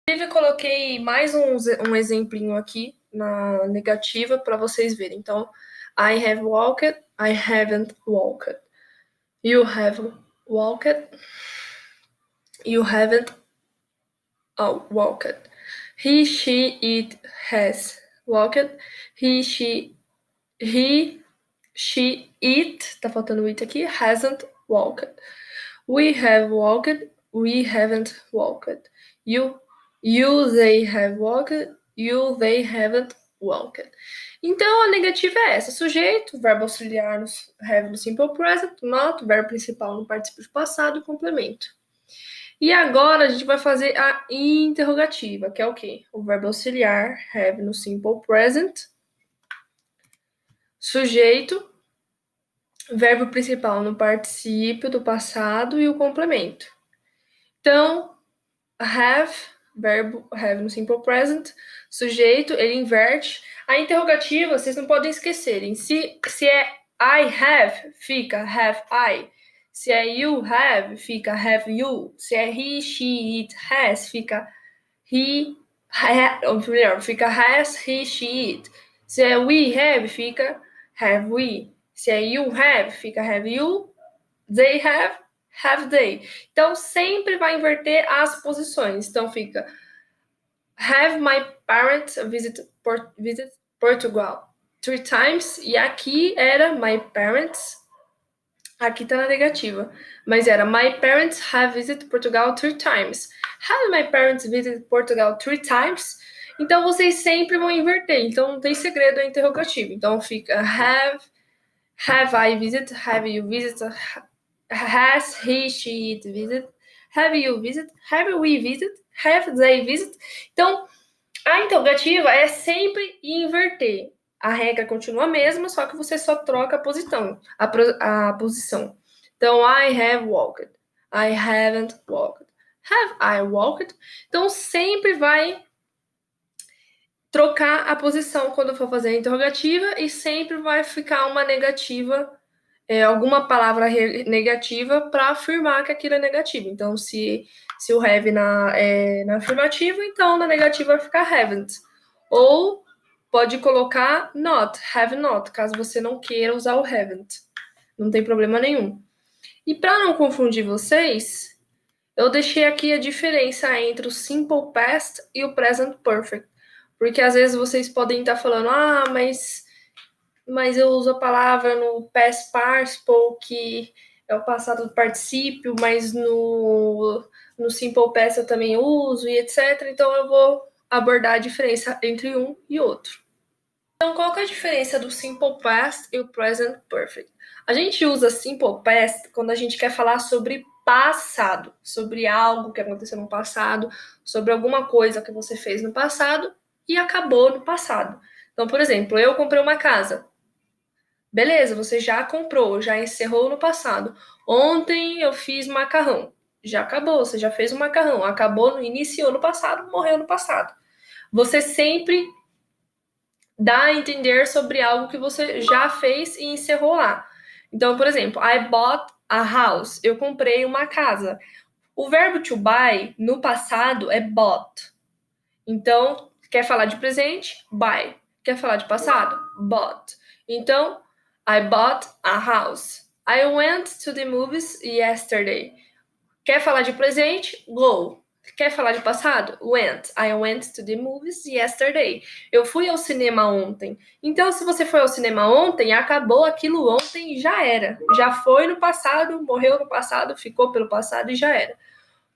Inclusive, coloquei mais um exemplinho aqui na negativa para vocês verem. Então, I have walked, I haven't walked. You have walked, you haven't walked. He, she, it has walked. He, she, it, tá faltando it aqui, hasn't walked. We have walked, we haven't walked. You, they have walked, you, they haven't walked. Então, a negativa é essa. Sujeito, verbo auxiliar no have no simple present, not, verbo principal no particípio de passado, complemento. E agora a gente vai fazer a interrogativa, que é o quê? O verbo auxiliar, have no simple present, sujeito, verbo principal no particípio do passado e o complemento. Então, have, verbo have no simple present, sujeito, ele inverte. A interrogativa, vocês não podem esquecerem. Se é I have, fica have I. Se é you have, fica have you. Se é he, she, it has, fica ou melhor, fica has, he, she, it. Se é we have, fica have we. Se é you have, fica have you. They have they. Então, sempre vai inverter as posições. Então, fica have my parents visit Portugal 3 times. E aqui era my parents. Aqui tá na negativa. Mas era my parents have visited Portugal 3 times. Have my parents visited Portugal 3 times? Então, vocês sempre vão inverter. Então, não tem segredo a interrogativa. Então, fica have I visited? Have you visited? Has he, she, it visited? Have you visited? Have we visited? Have they visited? Então, a interrogativa é sempre inverter. A regra continua a mesma, só que você só troca a posição. A posição. Então, I have walked. I haven't walked. Have I walked? Então, sempre vai trocar a posição quando for fazer a interrogativa e sempre vai ficar uma negativa, alguma palavra negativa para afirmar que aquilo é negativo. Então, se o have na afirmativa, então na negativa vai ficar haven't. Ou pode colocar not, have not, caso você não queira usar o haven't. Não tem problema nenhum. E para não confundir vocês, eu deixei aqui a diferença entre o simple past e o present perfect. Porque às vezes vocês podem estar falando, mas eu uso a palavra no past participle, que é o passado do particípio, mas no simple past eu também uso e etc. Então eu vou abordar a diferença entre um e outro. Então, qual que é a diferença do simple past e o present perfect? A gente usa simple past quando a gente quer falar sobre passado, sobre algo que aconteceu no passado, sobre alguma coisa que você fez no passado e acabou no passado. Então, por exemplo, eu comprei uma casa. Beleza, você já comprou, já encerrou no passado. Ontem eu fiz macarrão. Já acabou, você já fez o macarrão. Acabou, iniciou no passado, morreu no passado. Você sempre dá a entender sobre algo que você já fez e encerrou lá. Então, por exemplo, I bought a house. Eu comprei uma casa. O verbo to buy no passado é bought. Então, quer falar de presente? Buy. Quer falar de passado? Bought. Então, I bought a house. I went to the movies yesterday. Quer falar de presente? Go. Quer falar de passado? Went. I went to the movies yesterday. Eu fui ao cinema ontem. Então, se você foi ao cinema ontem, acabou aquilo ontem e já era. Já foi no passado, morreu no passado, ficou pelo passado e já era.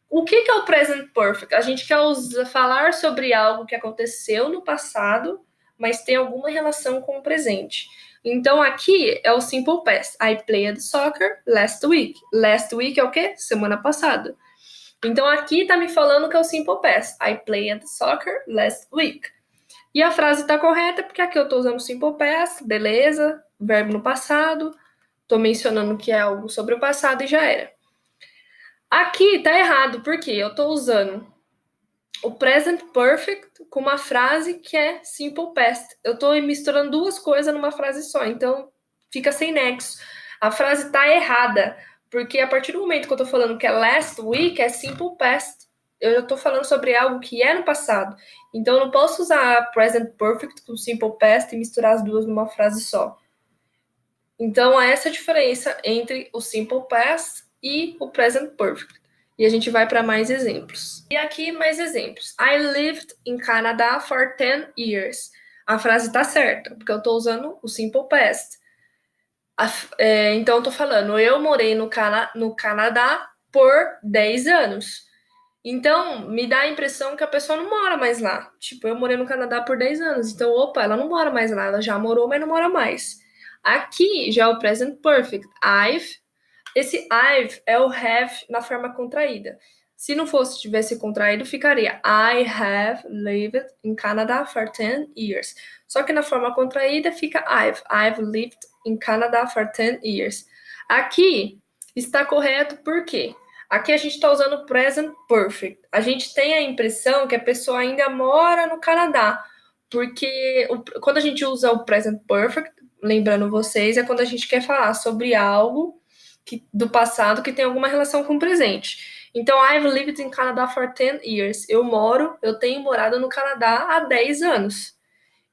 O que é o present perfect? A gente quer falar sobre algo que aconteceu no passado, mas tem alguma relação com o presente. Então, aqui é o simple past. I played soccer last week. Last week é o quê? Semana passada. Então, aqui tá me falando que é o simple past. I played soccer last week. E a frase tá correta, porque aqui eu tô usando o simple past, beleza, verbo no passado, tô mencionando que é algo sobre o passado e já era. Aqui tá errado, porque eu tô usando o present perfect com uma frase que é simple past. Eu tô misturando duas coisas numa frase só, então fica sem nexo. A frase tá errada, porque a partir do momento que eu tô falando que é last week, é simple past. eu estou falando sobre algo que é no passado. Então, eu não posso usar present perfect com simple past e misturar as duas numa frase só. Então, essa é a diferença entre o simple past e o present perfect. E a gente vai para mais exemplos. E aqui, mais exemplos. I lived in Canada for 10 years. A frase está certa, porque eu estou usando o simple past. Então, eu estou falando, eu morei no Canadá por 10 anos. Então, me dá a impressão que a pessoa não mora mais lá. Tipo, eu morei no Canadá por 10 anos. Então, opa, ela não mora mais lá. Ela já morou, mas não mora mais. Aqui já é o present perfect. Esse I've é o have na forma contraída. Se não fosse, tivesse contraído, ficaria I have lived in Canada for 10 years. Só que na forma contraída fica I've lived in Canada for 10 years. Aqui está correto por quê? Aqui a gente está usando present perfect. A gente tem a impressão que a pessoa ainda mora no Canadá, porque quando a gente usa o present perfect, lembrando vocês, é quando a gente quer falar sobre algo do passado que tem alguma relação com o presente. Então, I've lived in Canada for 10 years. Eu tenho morado no Canadá há 10 anos.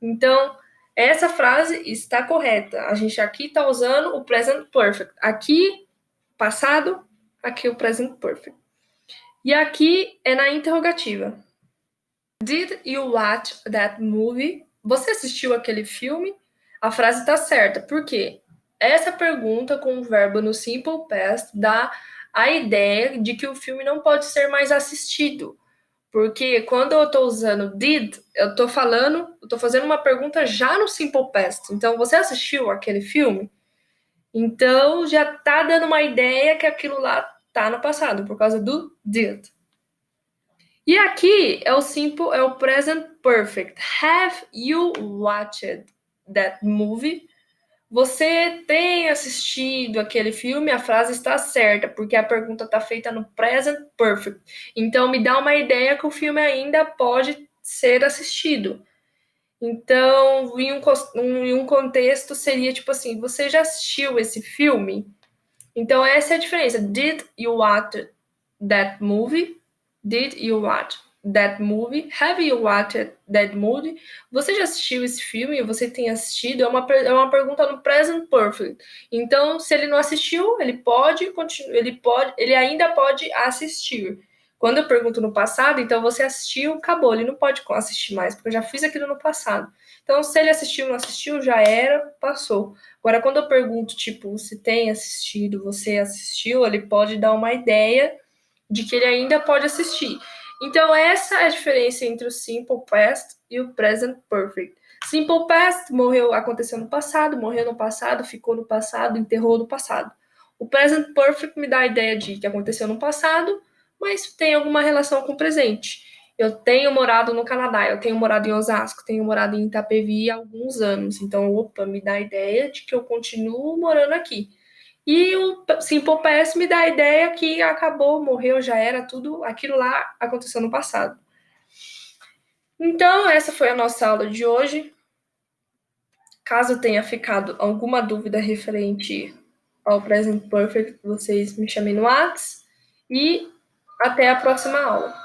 Então, essa frase está correta. A gente aqui está usando o present perfect. Aqui, passado, aqui o present perfect. E aqui é na interrogativa. Did you watch that movie? Você assistiu aquele filme? A frase está certa. Por quê? Essa pergunta com o verbo no simple past dá a ideia de que o filme não pode ser mais assistido. Porque quando eu estou usando did, eu estou fazendo uma pergunta já no simple past. Então, você assistiu aquele filme? Então, já está dando uma ideia que aquilo lá está no passado, por causa do did. E aqui é o present perfect. Have you watched that movie? Você tem assistido aquele filme? A frase está certa, porque a pergunta está feita no present perfect. Então, me dá uma ideia que o filme ainda pode ser assistido. Então, em um contexto, seria tipo assim: você já assistiu esse filme? Então, essa é a diferença. Did you watch that movie? Did you watch that movie? Have you watched that movie? Você já assistiu esse filme? Você tem assistido? É uma pergunta no present perfect. Então, se ele não assistiu, ele ainda pode assistir. Quando eu pergunto no passado, então você assistiu, acabou, ele não pode assistir mais, porque eu já fiz aquilo no passado. Então, se ele assistiu ou não assistiu, já era, passou. Agora, quando eu pergunto, tipo, você tem assistido, você assistiu, ele pode dar uma ideia de que ele ainda pode assistir. Então, essa é a diferença entre o Simple Past e o Present Perfect. Simple Past aconteceu no passado, morreu no passado, ficou no passado, enterrou no passado. O Present Perfect me dá a ideia de que aconteceu no passado, mas tem alguma relação com o presente. Eu tenho morado no Canadá, eu tenho morado em Osasco, tenho morado em Itapevi há alguns anos. Então, me dá a ideia de que eu continuo morando aqui. E o Simple Past me dá a ideia que acabou, morreu, já era, tudo aquilo lá aconteceu no passado. Então, essa foi a nossa aula de hoje. Caso tenha ficado alguma dúvida referente ao Present Perfect, vocês me chamem no WhatsApp. E até a próxima aula.